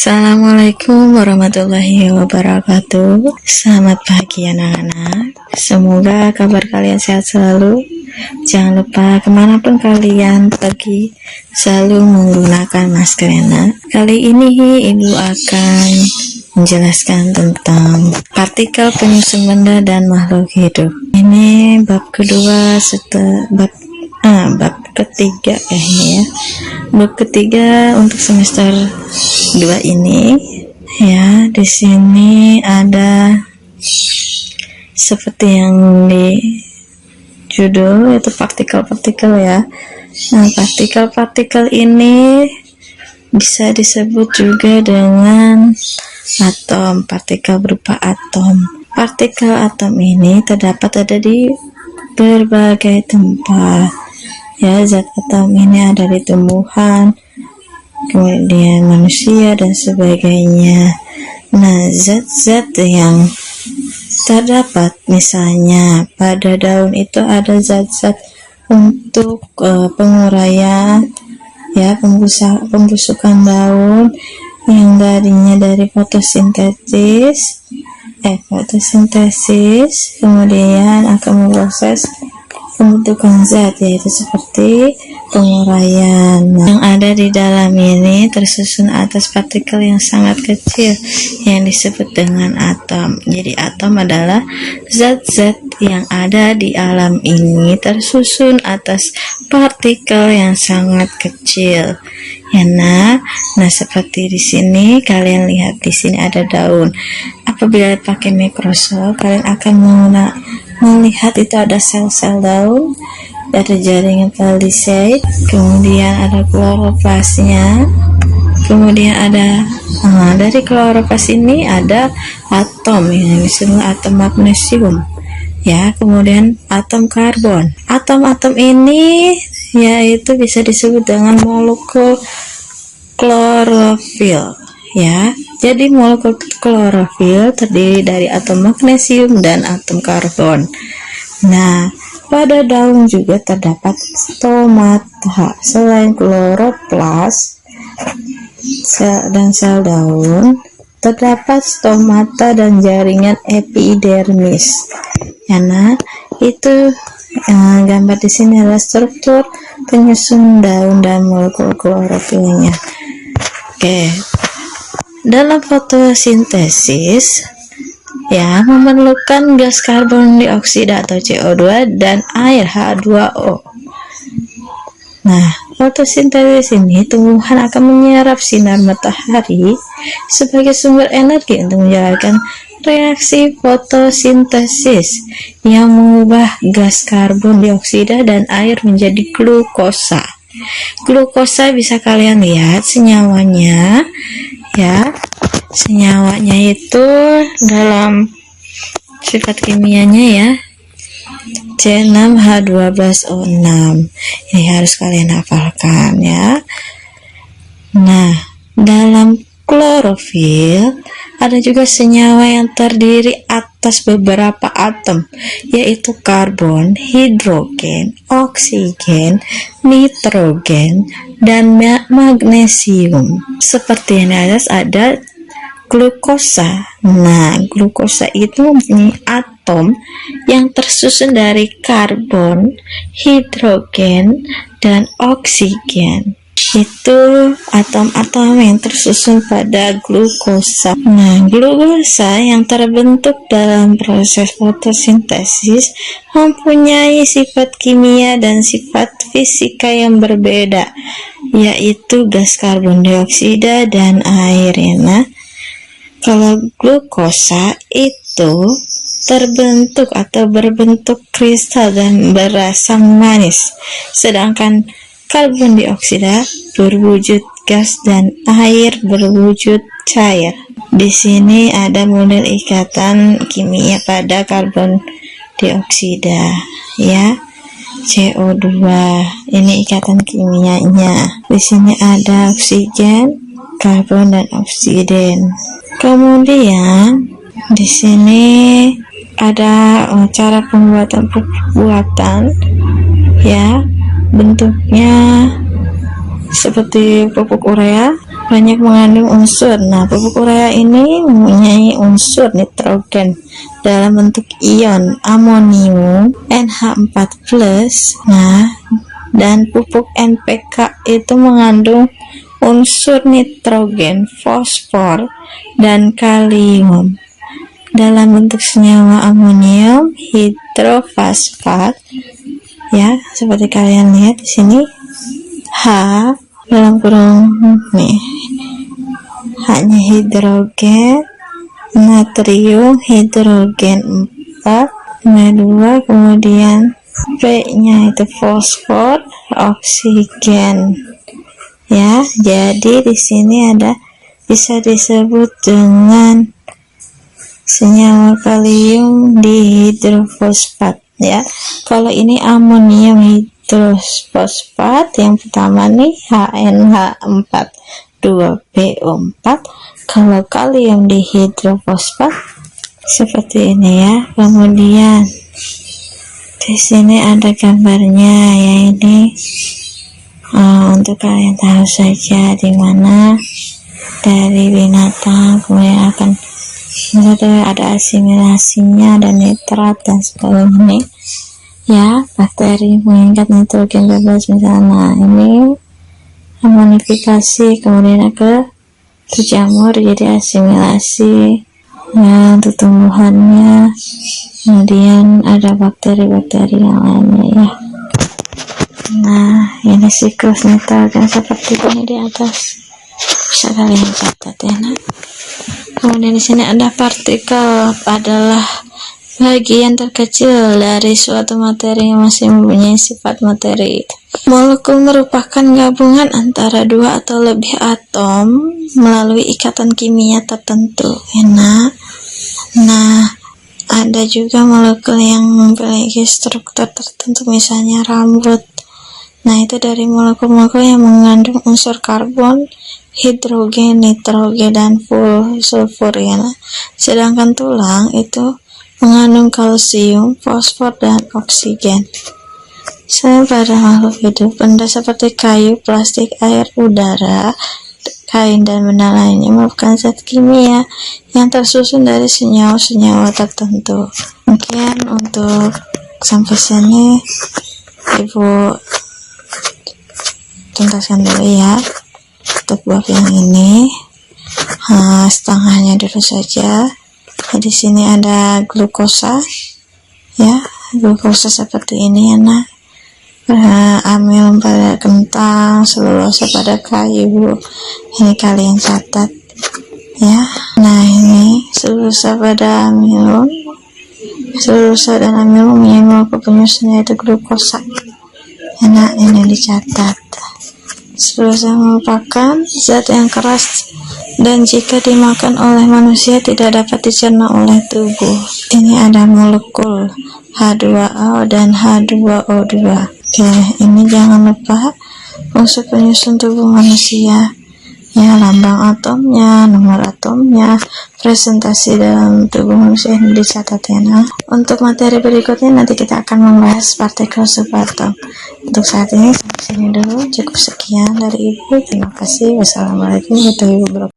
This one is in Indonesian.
Assalamualaikum warahmatullahi wabarakatuh. Selamat pagi anak-anak. Semoga kabar kalian sehat selalu. Jangan lupa kemanapun kalian pergi selalu menggunakan masker ya. Kali ini ibu akan menjelaskan tentang partikel penyusun benda dan makhluk hidup. Ini bab kedua bab ketiga ya. Bab ketiga untuk semester 2 ini ya. Di sini ada seperti yang di judul, itu partikel-partikel ya. Nah, partikel-partikel ini bisa disebut juga dengan atom. Partikel berupa atom. Partikel atom ini terdapat ada di berbagai tempat ya. Zat atom ini ada di tumbuhan, kemudian manusia dan sebagainya. Nah, zat-zat yang terdapat misalnya pada daun itu ada zat-zat untuk penguraian ya, pembusukan daun yang dari fotosintesis, kemudian akan memproses pembentukan zat, yaitu seperti penguraian. Yang ada di dalam ini tersusun atas partikel yang sangat kecil yang disebut dengan atom. Jadi atom adalah zat-zat yang ada di alam ini tersusun atas partikel yang sangat kecil ya. Nah seperti di sini kalian lihat, di sini ada daun. Apabila pakai mikroskop kalian akan melihat itu ada sel-sel daun, ada jaringan palisade, kemudian ada kloroplasnya, kemudian ada dari kloroplas ini ada atom yang disebut atom magnesium ya, kemudian atom karbon. Atom-atom ini yaitu bisa disebut dengan molekul klorofil ya. Jadi molekul klorofil terdiri dari atom magnesium dan atom karbon. Nah, pada daun juga terdapat stomata. Selain kloroplas dan sel daun, terdapat stomata dan jaringan epidermis. Ya, nah, itu gambar di sini adalah struktur penyusun daun dan molekul klorofilnya. Oke. Dalam fotosintesis ya, memerlukan gas karbon dioksida atau CO2 dan air H2O. Nah, fotosintesis ini tumbuhan akan menyerap sinar matahari sebagai sumber energi untuk menjalankan reaksi fotosintesis yang mengubah gas karbon dioksida dan air menjadi glukosa. Glukosa bisa kalian lihat senyawanya ya. Senyawanya itu dalam sifat kimianya ya, C6H12O6. Ini harus kalian hafalkan ya. Nah, dalam klorofil ada juga senyawa yang terdiri atas beberapa atom, yaitu karbon, hidrogen, oksigen, nitrogen, dan magnesium. Seperti yang di atas ada glukosa. Nah, glukosa itu mempunyai atom yang tersusun dari karbon, hidrogen, dan oksigen. Itu atom-atom yang tersusun pada glukosa. Nah, glukosa yang terbentuk dalam proses fotosintesis mempunyai sifat kimia dan sifat fisika yang berbeda, yaitu gas karbon dioksida dan air ya. Nah, kalau glukosa itu terbentuk atau berbentuk kristal dan berasa manis, sedangkan karbon dioksida berwujud gas dan air berwujud cair. Di sini ada model ikatan kimia pada karbon dioksida ya, CO2. Ini ikatan kimianya. Di sini ada oksigen, karbon dan oksigen. Kemudian di sini ada cara pembuatan ya. Bentuknya seperti pupuk urea banyak mengandung unsur. Nah, pupuk urea ini mempunyai unsur nitrogen dalam bentuk ion amonium NH4+. Nah, dan pupuk NPK itu mengandung unsur nitrogen, fosfor, dan kalium dalam bentuk senyawa amonium hidrofosfat, ya, seperti kalian lihat di sini. H dalam kurung nih, H-nya hidrogen, natrium hidrogen 4, 2, kemudian P-nya itu fosfor, oksigen. Ya, jadi di sini ada bisa disebut dengan senyawa kalium dihidrofosfat, ya. Kalau ini amonium hidrofosfat, yang pertama nih HNH4 2PO4. Kalau kalium dihidrofosfat seperti ini, ya. Kemudian di sini ada gambarnya, ya, ini untuk kalian tahu saja di mana dari binatang, kemudian akan ada asimilasinya, ada nitrat dan sebagainya, ya. Bakteri mengikat nitrogen bebas misalnya, ini amonifikasi, kemudian ke jamur jadi asimilasi, ya, untuk tumbuhannya. Kemudian ada bakteri-bakteri yang lainnya, ya. Nah, ini siklus nitrogen seperti ini di atas, bisa kalian catat, ya. Nah, kemudian di sini ada partikel, adalah bagian terkecil dari suatu materi yang masih mempunyai sifat materi. Molekul merupakan gabungan antara dua atau lebih atom melalui ikatan kimia tertentu. Nah, ada juga molekul yang memiliki struktur tertentu, misalnya rambut. Nah, itu dari molekul-molekul yang mengandung unsur karbon, hidrogen, nitrogen, dan sulfur, ya. Sedangkan tulang itu mengandung kalsium, fosfor, dan oksigen. Pada makhluk hidup, benda seperti kayu, plastik, air, udara, kain, dan benda lainnya merupakan zat kimia yang tersusun dari senyawa-senyawa tertentu. Mungkin untuk sampai sini Ibu tuntaskan dulu, ya, untuk bab yang ini. Setengahnya dulu saja. Di sini ada glukosa, ya, glukosa seperti ini, ya. Nah, amil pada kentang, selulosa pada kayu, ini kalian catat, ya. Nah, ini selulosa pada amilum, selulosa dan amilum mempunyai molekul penyusun yaitu glukosa. Nah, ini dicatat. Selulosa merupakan zat yang keras dan jika dimakan oleh manusia tidak dapat dicerna oleh tubuh. Ini ada molekul H2O dan H2O2. Oke, ini jangan lupa unsur penyusun tubuh manusia, ya, lambang atomnya, nomor atomnya, presentasi dalam tubuh manusia ini dicatat, ya. Nah, untuk materi berikutnya nanti kita akan membahas partikel subatom. Untuk saat ini sampai sini dulu, cukup sekian dari Ibu. Terima kasih. Wassalamualaikum warahmatullahi wabarakatuh.